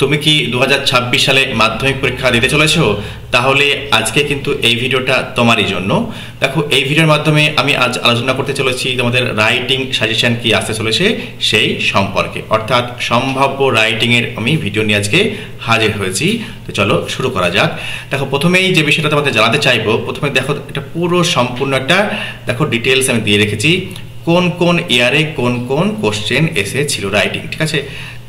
তুমি কি 2026 সালে মাধ্যমিক পরীক্ষা দিতে চলেছো? তাহলে আজকে কিন্তু এই ভিডিওটা তোমারই জন্য। দেখো, এই ভিডিওর মাধ্যমে আমি আজ আলোচনা করতে চলেছি তোমাদের রাইটিং সাজেশন কি আসতে চলেছে সেই সম্পর্কে, অর্থাৎ সম্ভাব্য রাইটিংয়ের আমি ভিডিও নিয়ে আজকে হাজির হয়েছি। তো চলো শুরু করা যাক। দেখো, প্রথমেই যে বিষয়টা তোমাদের জানাতে চাইবো, প্রথমে দেখো এটা পুরো সম্পূর্ণ একটা দেখো ডিটেলস আমি দিয়ে রেখেছি, কোন কোন ইয়ারে কোন কোন কোশ্চেন এসেছিল রাইটিং। ঠিক আছে,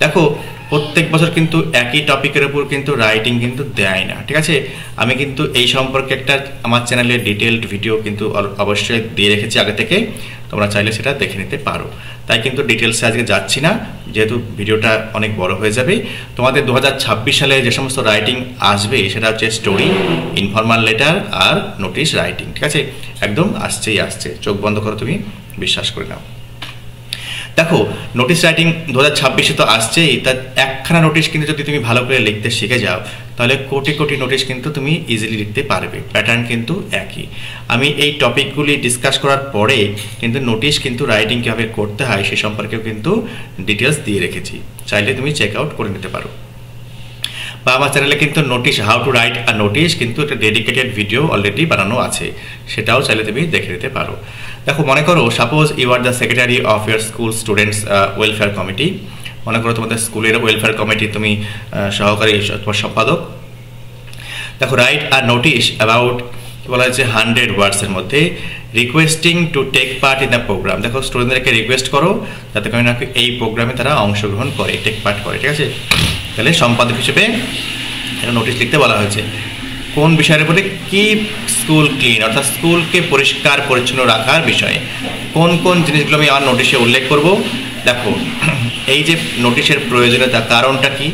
দেখো প্রত্যেক বছর কিন্তু একই টপিকের উপর কিন্তু রাইটিং কিন্তু দেয় না। ঠিক আছে, আমি কিন্তু এই সম্পর্কে একটা আমার চ্যানেলে ডিটেলড ভিডিও কিন্তু অবশ্যই দিয়ে রেখেছি আগে থেকে, তোমরা চাইলে সেটা দেখে নিতে পারো। তাই কিন্তু ডিটেলসে আজকে যাচ্ছি না, যেহেতু ভিডিওটা অনেক বড় হয়ে যাবে। তোমাদের 2026 সালে যে সমস্ত রাইটিং আসবে সেটা হচ্ছে স্টোরি, ইনফরমাল লেটার আর নোটিশ রাইটিং। ঠিক আছে, একদম আসছেই আসছে, চোখ বন্ধ করো, তুমি বিশ্বাস করে নাও। দেখো, নোটিশ রাইটিং 2026-এ তো আসছেই, তার একখানা নোটিশ কিন্তু যদি তুমি ভালো করে লিখতে শিখে যাও তাহলে কোটি কোটি নোটিশ কিন্তু তুমি ইজিলি লিখতে পারবে। প্যাটার্ন কিন্তু একই। আমি এই টপিকগুলি ডিসকাস করার পরে কিন্তু নোটিশ কিন্তু রাইটিং কীভাবে করতে হয় সে সম্পর্কেও কিন্তু ডিটেলস দিয়ে রেখেছি, চাইলে তুমি চেক আউট করে নিতে পারো। বা আমার চ্যানেলে কিন্তু notice, how to write a notice কিন্তু একটা ডেডিকেটেড ভিডিও অলরেডি বানানো আছে, সেটাও চাইলে তুমি দেখে নিতে পারো। দেখো, মনে করো suppose you are the secretary of your school students welfare committee. মনে করো তোমাদের স্কুলের ওয়েলফেয়ার কমিটি তুমি সহকারী সম্পাদক। দেখো, রাইট আর নোটিশ অ্যাবাউট বলা হয়েছে 100 ওয়ার্ডসের মধ্যে, requesting to take part in the programme. দেখো, স্টুডেন্টদেরকে রিকোয়েস্ট করো যাতে করে নাকি এই প্রোগ্রামে তারা অংশগ্রহণ করে, টেক পার্ট করে। ঠিক আছে, তাহলে সম্পাদক হিসেবে একটা নোটিশ লিখতে বলা হয়েছে। কোন বিষয়ের উপরে? কিপ স্কুল ক্লিন, অর্থাৎ স্কুলকে পরিষ্কার পরিচ্ছন্ন রাখার বিষয়ে কোন কোন জিনিসগুলো আমি আমার নোটিশে উল্লেখ করব। দেখো, এই যে নোটিশের প্রয়োজনীয়তা, কারণটা কি?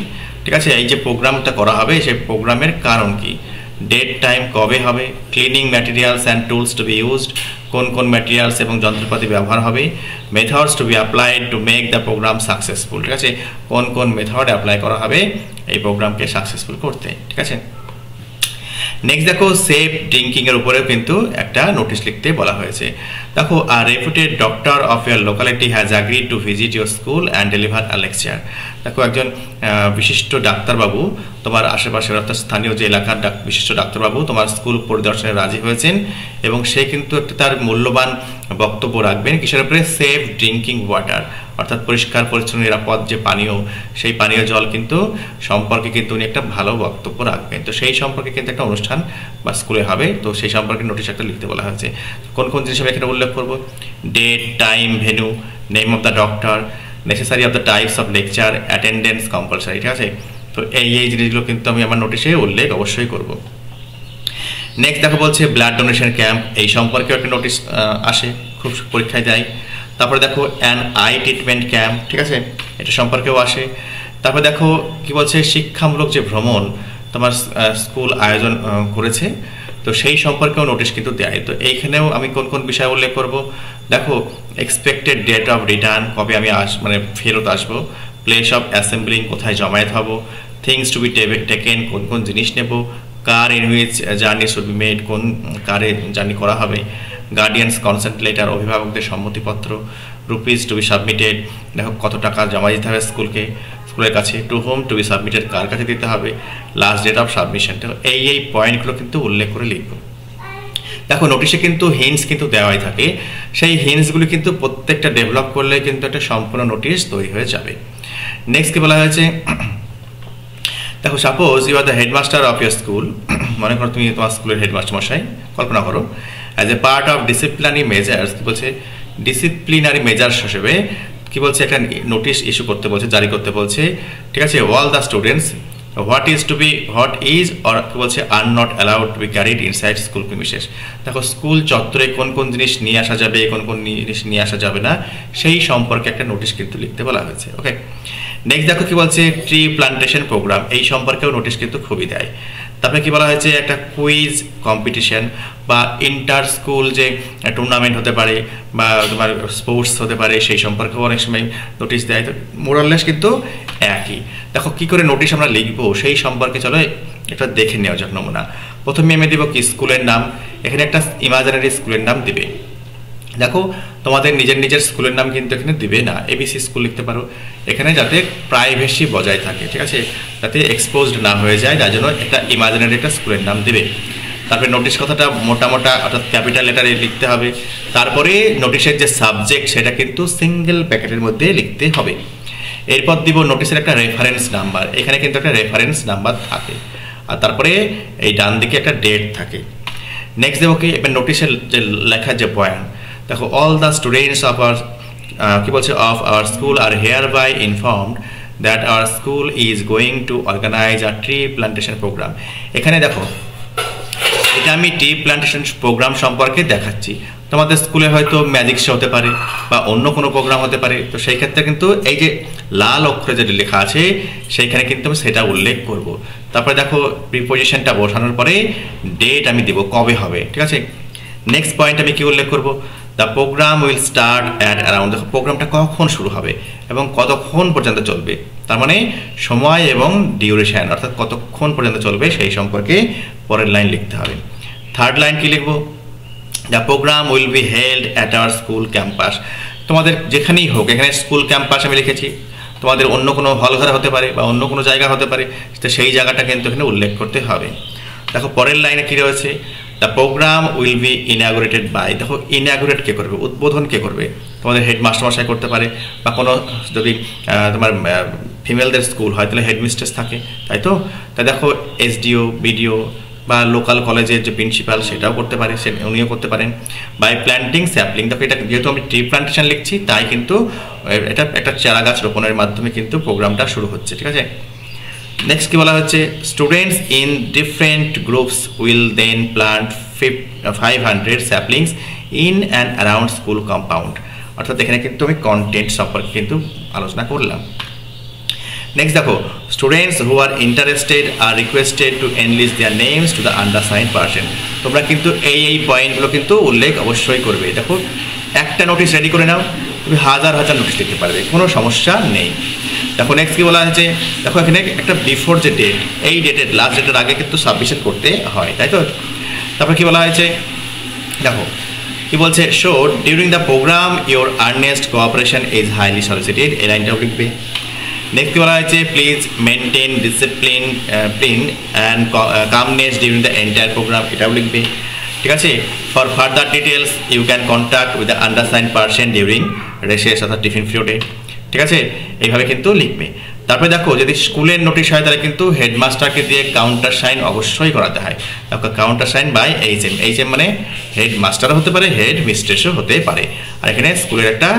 ঠিক আছে, এই যে প্রোগ্রামটা করা হবে সেই প্রোগ্রামের কারণ কি, ডেট টাইম কবে হবে, cleaning materials and tools to be used, কোন কোন ম্যাটেরিয়ালস এবং যন্ত্রপাতি ব্যবহার হবে, methods to be applied to make the programme successful. ঠিক আছে, কোন কোন মেথড অ্যাপ্লাই করা হবে এই প্রোগ্রামকে সাকসেসফুল করতে। ঠিক আছে, নেক্সট দেখো, সেফ ড্রিঙ্কিংয়ের উপরেও কিন্তু একটা নোটিশ লিখতে বলা হয়েছে। দেখো, a reputed doctor of your locality has agreed to visit your school and deliver a lecture. দেখো, একজন বিশিষ্ট ডাক্তারবাবু তোমার আশেপাশের অর্থাৎ স্থানীয় যে এলাকার বিশিষ্ট ডাক্তারবাবু তোমার স্কুল পরিদর্শনে রাজি হয়েছেন এবং সে কিন্তু একটা তার মূল্যবান বক্তব্য রাখবেন কিসের উপরে? সেফ ড্রিঙ্কিং ওয়াটার, অর্থাৎ পরিষ্কার পরিচ্ছন্ন নিরাপদ যে পানীয়, সেই পানীয় জল কিন্তু সম্পর্কে কিন্তু উনি একটা ভালো বক্তব্য রাখবেন। তো সেই সম্পর্কে কিন্তু একটা অনুষ্ঠান বা স্কুলে হবে, তো সেই সম্পর্কে নোটিশ একটা লিখতে বলা হয়েছে। কোন কোন জিনিস আমি এখানে উল্লেখ করবো? Date, time, venue, name of the doctor, necessary of the types of lecture, attendance compulsory. ঠিক আছে, তো এই জিনিসগুলো কিন্তু আমি আমার নোটিশে উল্লেখ অবশ্যই করব। নেক্সট দেখো, বলছে ব্লাড ডোনেশন ক্যাম্প, এই সম্পর্কেও একটা নোটিশ আসে, খুব পরীক্ষায় দেয়। তারপরে দেখো, অ্যান আই ট্রিটমেন্ট ক্যাম্প, ঠিক আছে, এটা সম্পর্কেও আসে। তারপরে দেখো কি বলছে, শিক্ষামূলক যে ভ্রমণ তোমার স্কুল আয়োজন করেছে, তো সেই সম্পর্কেও নোটিশ কিন্তু দেয়। তো এইখানেও আমি কোন কোন বিষয় উল্লেখ করব? দেখো, এক্সপেক্টেড ডেট অফ রিটার্ন, কবে আমি মানে ফেরত আসবো, প্লেস অফ অ্যাসেম্বলিং, কোথায় জমায়েত হব, থিংস টু বি টেকেন, কোন কোন জিনিস নেব, car in which journey should be made, কোন কারে জার্নি করা হবে, গার্ডিয়ানস কনসেন্ট লেটার, অভিভাবকদের সম্মতিপত্র, রুপিস টু বি সাবমিটেড, দেখো কত টাকা জমা দিতে হবে স্কুলের কাছে, to whom to be submitted, কার কাছে দিতে হবে, লাস্ট ডেট অফ সাবমিশন। এই পয়েন্টগুলো কিন্তু উল্লেখ করে লিখব। দেখো, নোটিশে কিন্তু হিন্টস কিন্তু দেওয়াই থাকে, সেই হিন্টসগুলি কিন্তু প্রত্যেকটা ডেভেলপ করলে কিন্তু একটা সম্পূর্ণ নোটিশ তৈরি হয়ে যাবে। নেক্সট কি বলা হয়েছে? দেখো, suppose you are the headmaster of your school, মনে করো তুমি তোমার স্কুলের হেডমাস্টার মশাই, কল্পনা করো, as a part of disciplinary measures, কি বলছে, ডিসিপ্লিনারি মেজার্স হিসেবে কি বলছে, একটা নোটিশ ইস্যু করতে বলছে, জারি করতে বলছে। ঠিক আছে, all the students what is or কি বলছে, are not allowed to be carried inside school premises. দেখো, স্কুল চত্বরে কোন কোন জিনিস নিয়ে আসা যাবে, কোন কোন জিনিস নিয়ে আসা যাবে না, সেই সম্পর্কে একটা নোটিশ কিন্তু লিখতে বলা হয়েছে। ওকে, নেক্সট দেখো কি বলছে, ট্রি প্লান্টেশন প্রোগ্রাম, এই সম্পর্কেও নোটিশ কিন্তু খুবই দেয়। তারপরে কি বলা হয়েছে, একটা কুইজ কম্পিটিশন বা ইন্টার স্কুল যে টুর্নামেন্ট হতে পারে বা তোমার স্পোর্টস হতে পারে, সেই সম্পর্কেও অনেক সময় নোটিশ দেয়। তো মোরাললেস কিন্তু একই। দেখো, কি করে নোটিশ আমরা লিখবো সেই সম্পর্কে চলো একটা দেখে নেওয়া যাক নমুনা। প্রথমে আমি দেবো কি, স্কুলের নাম, এখানে একটা ইমাজিনারি স্কুলের নাম দিবে। দেখো তোমাদের নিজের নিজের স্কুলের নাম কিন্তু এখানে দিবে না, এবিসি স্কুল লিখতে পারো এখানে, যাতে প্রাইভেসি বজায় থাকে, ঠিক আছে, যাতে এক্সপোজড না হয়ে যায়, যার জন্য একটা ইমাজিনারি একটা স্কুলের নাম দিবে। তারপরে নোটিশ কথাটা মোটা মোটা অর্থাৎ ক্যাপিটাল লেটারে লিখতে হবে। তারপরে নোটিশের যে সাবজেক্ট সেটা কিন্তু সিঙ্গেল প্যাকেটের মধ্যে লিখতে হবে। এরপর দিব নোটিশের একটা রেফারেন্স নাম্বার, এখানে কিন্তু একটা রেফারেন্স নাম্বার থাকে, আর তারপরে এই ডান দিকে একটা ডেট থাকে। নেক্সট দেবো কি, এবার নোটিশের যে লেখার যে বয়ান, দেখো all the students of our কি বলছে of our school are hereby informed that our school is going to organise a tree plantation programme. এখানে দেখো এটা আমি ট্রি প্লান্টেশন প্রোগ্রাম সম্পর্কে দেখাচ্ছি। তোমাদের স্কুলে হয়তো ম্যাজিক শো হতে পারে বা অন্য কোনো প্রোগ্রাম হতে পারে, তো সেই ক্ষেত্রে কিন্তু এই যে লাল অক্ষরে যেটা লেখা আছে সেইখানে কিন্তু আমি সেটা উল্লেখ করব। তারপরে দেখো প্রিপোজিশনটা বসানোর পরে ডেট আমি দেবো কবে হবে, ঠিক আছে। নেক্সট পয়েন্ট আমি কি উল্লেখ করব, the programme will start at around, দেখো প্রোগ্রামটা কখন শুরু হবে এবং কতক্ষণ পর্যন্ত চলবে, তার মানে সময় এবং ডিউরেশন অর্থাৎ কতক্ষণ পর্যন্ত চলবে সেই সম্পর্কে পরের লাইন লিখতে হবে। থার্ড লাইন কি লিখবো, the programme will be held at our school campus, তোমাদের যেখানেই হোক, এখানে স্কুল ক্যাম্পাস আমি লিখেছি, তোমাদের অন্য কোনো হলঘরে হতে পারে বা অন্য কোনো জায়গা হতে পারে, তো সেই জায়গাটা কিন্তু এখানে উল্লেখ করতে হবে। দেখো পরের লাইনে কী রয়েছে, the programme will be inaugurated by, দেখো ইনাগুরেট কে করবে, উদ্বোধন কে করবে, তোমাদের হেডমাস্টার মশাই করতে পারে বা কোনো যদি তোমার ফিমেলদের স্কুল হয় তাহলে হেডমিস্ট্রেস থাকে, তাই তো। তাই দেখো এসডিও, বিডিও বা লোকাল কলেজের যে প্রিন্সিপাল সেটাও করতে পারে, উনিও করতে পারেন। বাই প্ল্যান্টিং স্যাপলিং, দেখো এটা যেহেতু আমি ট্রি প্ল্যান্টেশন লিখছি তাই কিন্তু এটা একটা চারা গাছ রোপণের মাধ্যমে কিন্তু প্রোগ্রামটা শুরু হচ্ছে, ঠিক আছে। নেক্সট কি বলা হচ্ছে, students in different groups will then plant 500 saplings in and around school compound, অর্থাৎ এখানে কিন্তু আমি কন্টেন্ট সম্পর্কে কিন্তু আলোচনা করলাম। নেক্সট দেখো, students who are interested are requested to enlist their names to the undersigned person, তোমরা কিন্তু এই পয়েন্টগুলো কিন্তু উল্লেখ অবশ্যই করবে। দেখো একটা নোটিশ রেডি করে নাও, তুমি হাজার হাজার নোটিশ লিখতে পারবে, কোনো সমস্যা নেই। দেখো নেক্সট কী বলা হয়েছে, দেখো এখানে একটা বিফোর যে ডেট, এই ডেটের লাস্ট ডেটের আগে কিন্তু সাবমিশন করতে হয়, তাই তো। তারপর কী বলা হয়েছে, দেখো কি বলছে, show during the programme your earnest cooperation is highly solicited, এই লাইনটাও লিখবে। নেক্সট কি বলা হয়েছে, please maintain discipline and calmness during the entire programme, এটাও লিখবে, ঠিক আছে। For further details you can contact with the undersigned person during recess অর্থাৎ টিফিন পিরিয়ডে, ঠিক আছে, এইভাবে কিন্তু লিখবে। তারপরে দেখো যদি স্কুলের নোটিশ হয় তাহলে কিন্তু হেডমাস্টারকে দিয়ে কাউন্টার সাইন অবশ্যই করাতে হয়, দেখো counter sign by HM, HM মানে হেডমাস্টারও হতে পারে, হেড মিস্ট্রেসও হতে পারে, আর এখানে স্কুলের একটা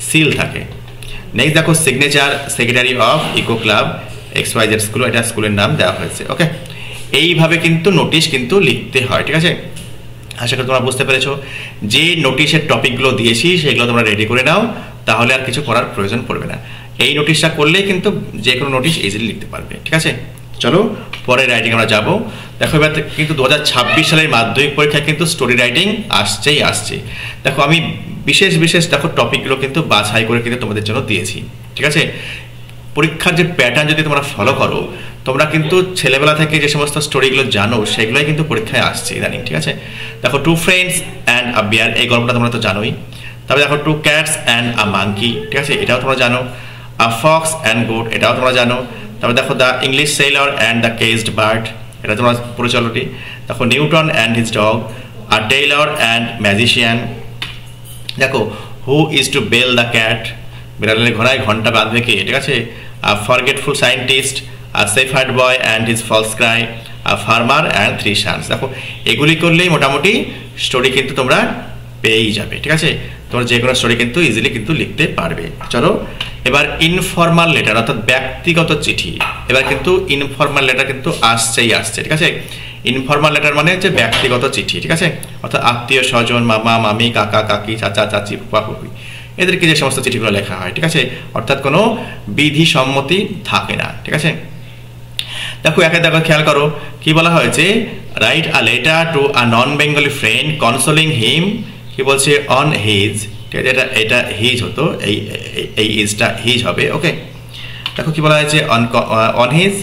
সিল থাকে। নেক্সট দেখো signature secretary of eco club XYZ school, এটা স্কুলের নাম দেওয়া হয়েছে, ওকে। এইভাবে কিন্তু নোটিশ কিন্তু লিখতে হয়, ঠিক আছে। আশা করি তোমরা বুঝতে পেরেছো। যে নোটিশের টপিকগুলো দিয়েছি সেগুলো তোমরা রেডি করে নাও, তাহলে আর কিছু করার প্রয়োজন পড়বে না। এই নোটিশটা করলেই কিন্তু যে কোনো নোটিশ ইজিলি লিখতে পারবে, ঠিক আছে। চলো পরের রাইটিং আমরা যাবো। দেখো এবার কিন্তু 2026 সালের মাধ্যমিক পরীক্ষায় কিন্তু স্টোরি রাইটিং আসছে। দেখো আমি বিশেষ দেখো টপিকগুলো কিন্তু বাছাই করে কিন্তু তোমাদের জন্য দিয়েছি, ঠিক আছে। পরীক্ষার যে প্যাটার্ন যদি তোমরা ফলো করো, তোমরা কিন্তু ছেলেবেলা থেকে যে সমস্ত স্টোরিগুলো জানো সেগুলোই কিন্তু পরীক্ষায় আসছে ইদানিং, ঠিক আছে। দেখো two friends and a bear, এই গল্পটা তোমরা তো জানোই। তারপরে দেখো two cats and a monkey, ঠিক আছে, এটাও তোমরা জানো। আ ফক্স অ্যান্ড গোট, এটাও তোমরা জানো। তারপরে দেখো the English sailor and the caged bird, এটা তোমরা পড়েছো অলরেডি। দেখো Newton and his dog, a tailor and magician. দেখো who is to bell the cat, বিড়ালের ঘোড়ায় ঘন্টা বাঁধবে কে, ঠিক আছে। A forgetful scientist, a shepherd boy and his false cry, a farmer and three sons. দেখো এগুলি করলেই মোটামুটি স্টোরি কিন্তু তোমরা পেয়েই যাবে, ঠিক আছে। তোমরা যে কোনো স্টোরি কিন্তু ইজিলি কিন্তু লিখতে পারবে। চলো এবার ইনফর্মাল লেটার অর্থাৎ ব্যক্তিগত চিঠি, এবার কিন্তু ইনফর্মাল লেটার কিন্তু আসছে, ঠিক আছে। ইনফর্মাল লেটার মানে হচ্ছে ব্যক্তিগত চিঠি, ঠিক আছে, অর্থাৎ আত্মীয় স্বজন, মামা মামি, কাকা কাকি, চাচা চাচি, ফুপা ফুপি, এদেরকে যে সমস্ত চিঠিগুলো লেখা হয়, ঠিক আছে, অর্থাৎ কোনো বিধি সম্মতি থাকে না, ঠিক আছে। দেখো দেখো খেয়াল করো কি বলা হয়েছে, write a letter to a non Bengali friend consoling him, কি বলছে অন হিজ, ঠিক আছে, এটা হিজ হতো, এই ইজটা হিজ হবে, ওকে। দেখো কি বলা হয়েছে, অন হিজ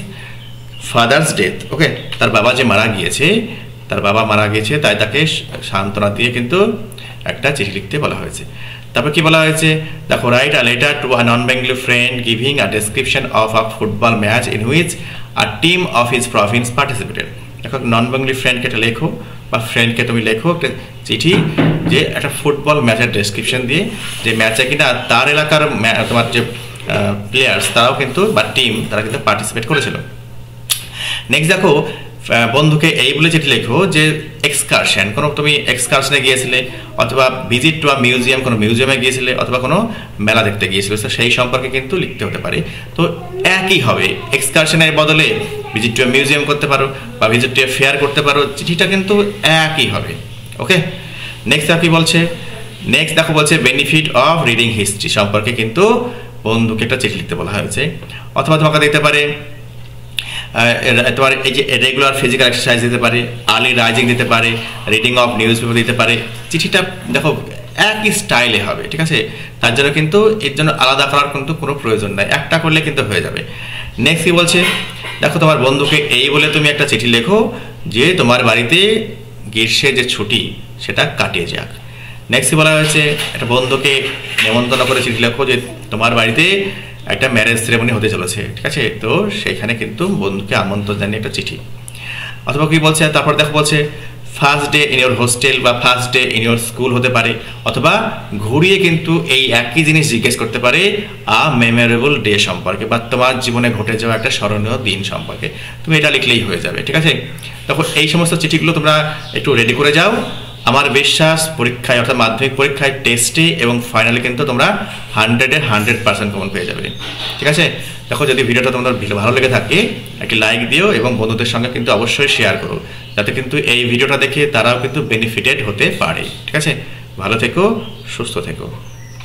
ফাদার্স ডেথ, ওকে, তার বাবা যে মারা গিয়েছে তার বাবা মারা গেছে, তাই তাকে সান্ত্বনা দিয়ে কিন্তু একটা চিঠি লিখতে বলা হয়েছে। তারপর কি বলা হয়েছে, দেখো, right a letter to a non Bengali friend giving a description of a football match in which a team of his Province participated. দেখো, নন বেঙ্গলি ফ্রেন্ডকে একটা লেখো বা ফ্রেন্ডকে তুমি লেখো একটা চিঠি, যে একটা ফুটবল ম্যাচের ডেসক্রিপশন দিয়ে, যে ম্যাচে কিনা তার এলাকার তোমার যে প্লেয়ার্স তারাও কিন্তু বা টিম তারা কিন্তু পার্টিসিপেট করেছিল। নেক্সট দেখো, বন্ধুকে এই বলে চিঠি লেখো যে এক্সকারশন, কোনো তুমি এক্সকারশনে গিয়েছিলে, অথবা ভিজিট টু আ মিউজিয়াম, কোনো মিউজিয়ামে গিয়েছিলে, অথবা কোনো মেলা দেখতে গিয়েছিলে, তো সেই সম্পর্কে কিন্তু লিখতে হতে পারে। তো একই হবে, এক্সকারশনের বদলে ভিজিট টু আ মিউজিয়াম করতে পারো বা ভিজিট টু আ ফেয়ার করতে পারো, চিঠিটা কিন্তু একই হবে। ওকে, নেক্সট কি বলছে, নেক্সট দেখো বলছে বেনিফিট অফ রিডিং হিস্ট্রি সম্পর্কে কিন্তু বন্ধুকে একটা চিঠি লিখতে বলা হয়েছে। অথবা তোমাকে দিতে পারে তোমার এই যে রেগুলার ফিজিক্যাল এক্সারসাইজ দিতে পারে, আর্লি রাইজিং দিতে পারে, রিডিং অফ নিউজ পেপার দিতে পারে। চিঠিটা দেখো একই স্টাইলে হবে, ঠিক আছে? তার জন্য কিন্তু এর জন্য আলাদা করার কিন্তু কোনো প্রয়োজন নাই, একটা করলে কিন্তু হয়ে যাবে। নেক্সট কি বলছে, দেখো, তোমার বন্ধুকে এই বলে তুমি একটা চিঠি লেখো যে তোমার বাড়িতে গ্রীষ্মের যে ছুটি সেটা কাটিয়ে যাক। নেক্সট বলা হয়েছে, একটা বন্ধুকে নেমন্তন্ন করে চিঠি লেখো যে তোমার বাড়িতে একটা ম্যারেজ সেরেমনি হতে চলেছে, ঠিক আছে? তো সেখানে কিন্তু বন্ধুকে আমন্ত্রণ জানিয়ে একটা চিঠি। অথবা কি বলছে, তারপর দেখো বলছে first day in your hostel বা first day in your school হতে পারে, অথবা ঘুরিয়ে কিন্তু এই একই জিনিস জিজ্ঞেস করতে পারে আ মেমোরেবল ডে সম্পর্কে বা তোমার জীবনে ঘটে যাওয়া একটা স্মরণীয় দিন সম্পর্কে। তুমি এটা লিখলেই হয়ে যাবে, ঠিক আছে? তখন এই সমস্ত চিঠিগুলো তোমরা একটু রেডি করে যাও। আমার বিশ্বাস পরীক্ষায় অর্থাৎ মাধ্যমিক পরীক্ষায় টেস্টে এবং ফাইনালে কিন্তু তোমরা 100-এ 100% কমন পেয়ে যাবে, ঠিক আছে? দেখো, যদি ভিডিওটা তোমাদের ভালো লেগে থাকে একটি লাইক দিও এবং বন্ধুদের সঙ্গে কিন্তু অবশ্যই শেয়ার করো, যাতে কিন্তু এই ভিডিওটা দেখে তারাও কিন্তু বেনিফিটেড হতে পারে, ঠিক আছে? ভালো থেকো, সুস্থ থেকো।